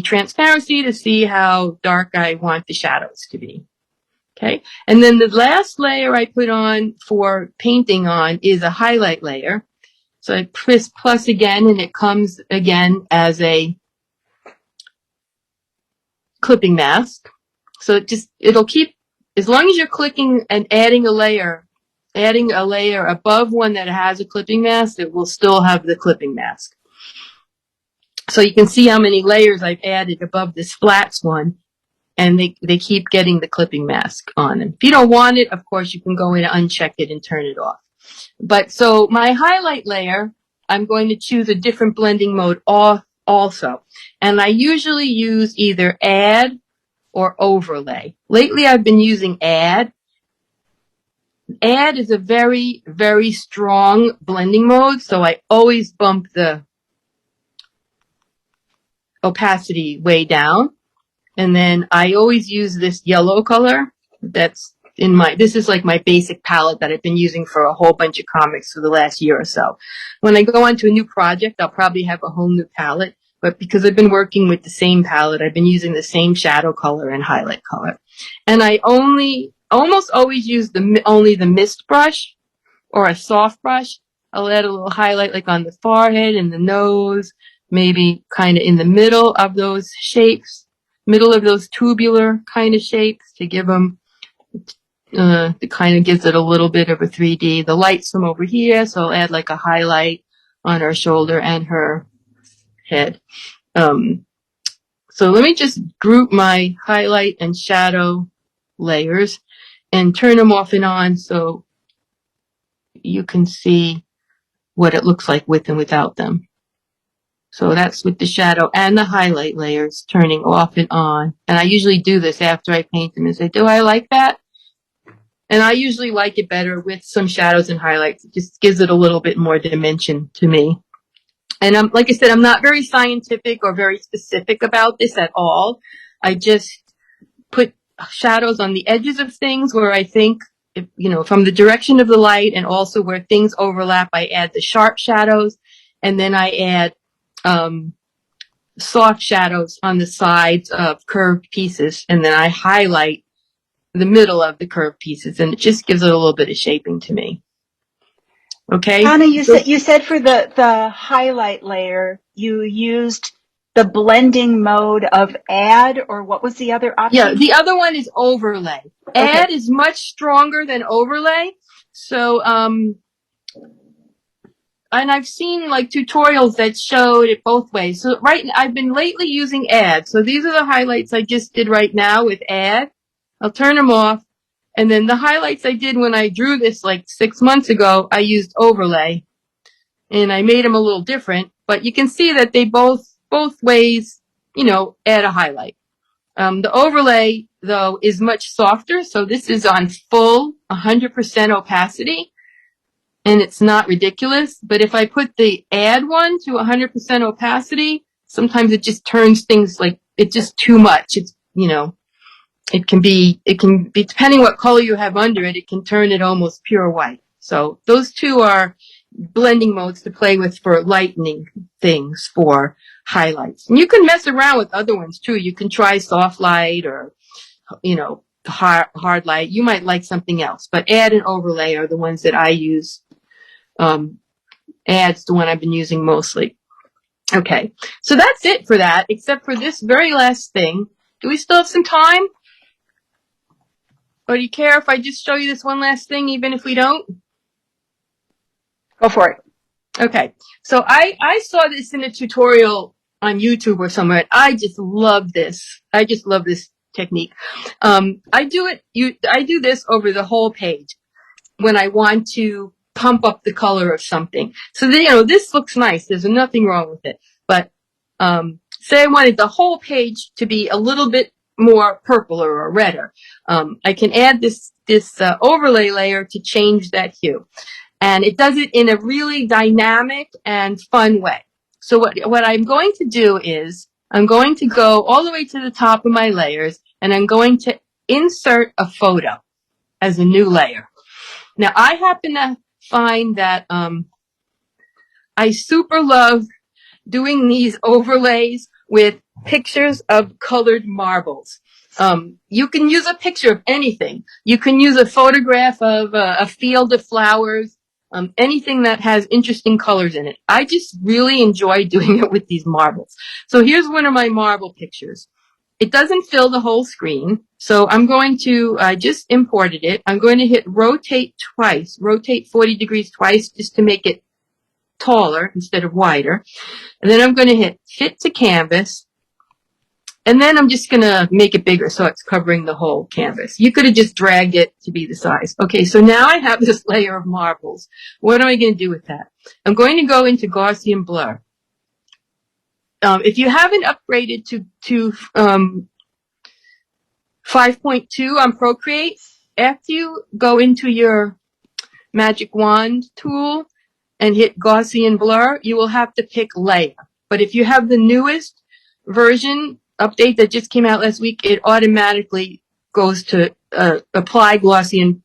transparency to see how dark I want the shadows to be. Okay. And then the last layer I put on for painting on is a highlight layer. So I press plus again, and it comes again as a clipping mask. So it'll keep, as long as you're clicking and adding a layer above one that has a clipping mask, it will still have the clipping mask. So you can see how many layers I've added above this flats one. And they keep getting the clipping mask on. And if you don't want it, of course, you can go in and uncheck it and turn it off. But so my highlight layer, I'm going to choose a different blending mode off also. And I usually use either add or overlay. Lately, I've been using add. Add is a very, very strong blending mode, so I always bump the opacity way down. And then I always use this yellow color that's in this is like my basic palette that I've been using for a whole bunch of comics for the last year or so. When I go on to a new project, I'll probably have a whole new palette. But because I've been working with the same palette, I've been using the same shadow color and highlight color. And I almost always use only the mist brush or a soft brush. I'll add a little highlight like on the forehead and the nose, maybe kind of in the middle of those shapes. Middle of those tubular kind of shapes to give them, it kind of gives it a little bit of a 3D. The light's from over here, so I'll add like a highlight on her shoulder and her head. So let me just group my highlight and shadow layers and turn them off and on so you can see what it looks like with and without them. So that's with the shadow and the highlight layers turning off and on. And I usually do this after I paint them and say, do I like that? And I usually like it better with some shadows and highlights. It just gives it a little bit more dimension to me. And like I said, I'm not very scientific or very specific about this at all. I just put shadows on the edges of things where I think, from the direction of the light, and also where things overlap, I add the sharp shadows, and then I add soft shadows on the sides of curved pieces, and then I highlight the middle of the curved pieces, and it just gives it a little bit of shaping to me. Okay. Donna, you said for the highlight layer you used the blending mode of add, or what was the other option? Yeah, the other one is overlay. Okay. Add is much stronger than overlay. So, and I've seen like tutorials that showed it both ways. So I've been lately using add. So these are the highlights I just did right now with add. I'll turn them off. And then the highlights I did when I drew this like 6 months ago, I used overlay. And I made them a little different. But you can see that they both ways, add a highlight. The overlay, though, is much softer. So this is on full 100% opacity. And it's not ridiculous. But if I put the add one to 100% opacity, sometimes it just turns things like, it's just too much. It's, it can be depending what color you have under it, it can turn it almost pure white. So those two are blending modes to play with for lightening things for highlights. And you can mess around with other ones too. You can try soft light or, hard light. You might like something else, but add and overlay are the ones that I use. Add's the one I've been using mostly. Okay, so that's it for that, except for this very last thing. Do we still have some time? Or do you care if I just show you this one last thing, even if we don't? Go for it. Okay, so I saw this in a tutorial on YouTube or somewhere, and I just love this. I just love this technique. I do this over the whole page when I want to pump up the color of something. So this looks nice. There's nothing wrong with it. But say I wanted the whole page to be a little bit more purpler or redder. I can add this overlay layer to change that hue. And it does it in a really dynamic and fun way. So what I'm going to do is I'm going to go all the way to the top of my layers, and I'm going to insert a photo as a new layer. Now, I happen to find that I super love doing these overlays with pictures of colored marbles. You can use a picture of anything. You can use a photograph of a field of flowers, anything that has interesting colors in it. I just really enjoy doing it with these marbles. So here's one of my marble pictures. It doesn't fill the whole screen, so I just imported it. I'm going to hit rotate twice, rotate 40 degrees twice, just to make it taller instead of wider. And then I'm going to hit fit to canvas. And then I'm just going to make it bigger so it's covering the whole canvas. You could have just dragged it to be the size. Okay, so now I have this layer of marbles. What am I going to do with that? I'm going to go into Gaussian blur. If you haven't upgraded to 5.2 on Procreate, after you go into your magic wand tool and hit Gaussian blur, you will have to pick layer. But if you have the newest version update that just came out last week, it automatically goes to apply Gaussian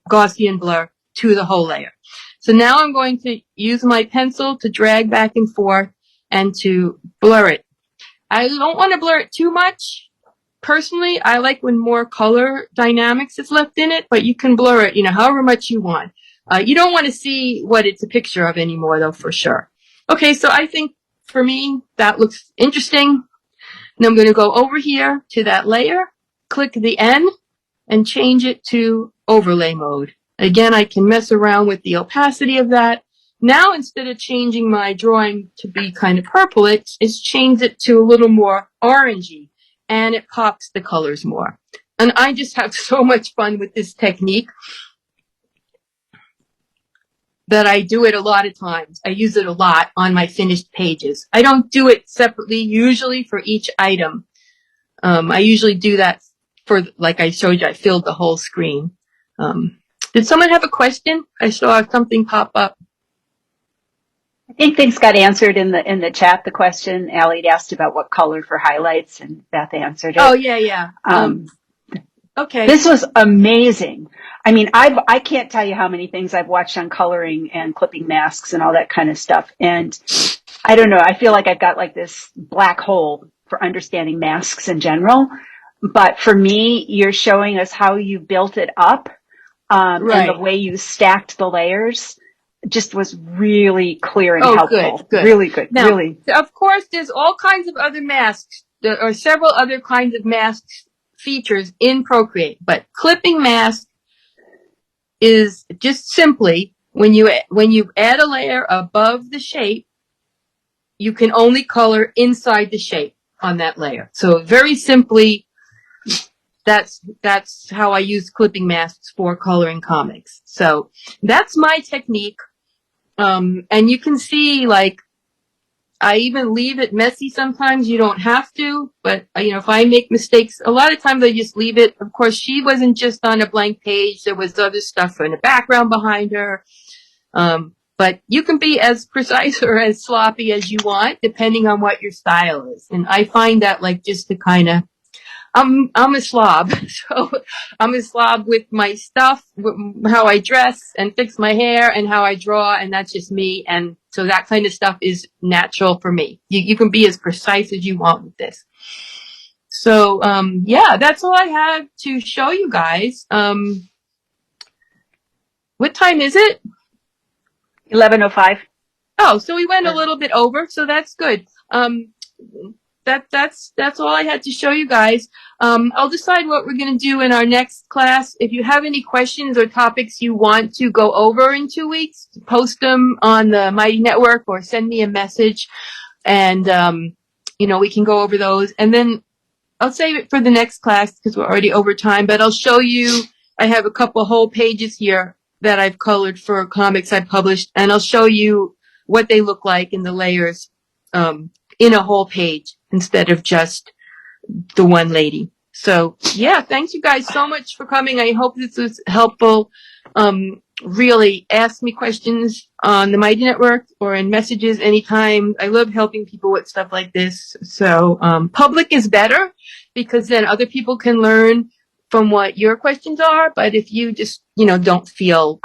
blur to the whole layer. So now I'm going to use my pencil to drag back and forth and to blur it. I don't want to blur it too much. Personally, I like when more color dynamics is left in it, but you can blur it, however much you want. You don't want to see what it's a picture of anymore, though, for sure. Okay, so I think for me, that looks interesting. Now I'm going to go over here to that layer, click the N, and change it to overlay mode. Again, I can mess around with the opacity of that. Now, instead of changing my drawing to be kind of purple, it's changed it to a little more orangey, and it pops the colors more. And I just have so much fun with this technique that I do it a lot of times. I use it a lot on my finished pages. I don't do it separately, usually for each item. I usually do that for, like I showed you, I filled the whole screen. Did someone have a question? I saw something pop up. I think things got answered in the chat. The question Allie had asked about what color for highlights, and Beth answered it. Oh yeah. Okay. This was amazing. I mean, I can't tell you how many things I've watched on coloring and clipping masks and all that kind of stuff. And I don't know, I feel like I've got like this black hole for understanding masks in general. But for me, you're showing us how you built it up, right. And the way you stacked the layers just was really clear and helpful. Good. Really good. Now, really. Of course, there's all kinds of other masks. There are several other kinds of masks features in Procreate, but clipping mask is just simply when you add a layer above the shape, you can only color inside the shape on that layer. So very simply, that's how I use clipping masks for coloring comics. So that's my technique. And you can see, like, I even leave it messy sometimes. You don't have to, but, if I make mistakes, a lot of times I just leave it. Of course, she wasn't just on a blank page. There was other stuff in the background behind her. But you can be as precise or as sloppy as you want, depending on what your style is. And I find that, like, just to kind of, I'm a slob. So I'm a slob with my stuff, how I dress and fix my hair and how I draw. And that's just me. And so that kind of stuff is natural for me. You can be as precise as you want with this. So, yeah, that's all I have to show you guys. What time is it? 11:05. Oh, so we went a little bit over, so that's good. That's all I had to show you guys. I'll decide what we're going to do in our next class. If you have any questions or topics you want to go over in 2 weeks, post them on the Mighty Network or send me a message, and we can go over those. And then I'll save it for the next class because we're already over time. But I'll show you. I have a couple whole pages here that I've colored for comics I published, and I'll show you what they look like in the layers in a whole page instead of just the one lady. So, yeah, thanks you guys so much for coming. I hope this was helpful. Really ask me questions on the Mighty Network or in messages anytime. I love helping people with stuff like this. So, public is better because then other people can learn from what your questions are. But if you just, don't feel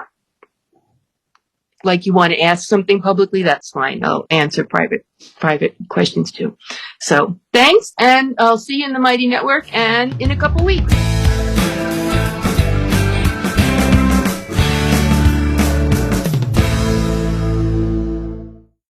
like you want to ask something publicly, that's fine. I'll answer private questions too. So thanks, and I'll see you in the Mighty Network and in a couple weeks.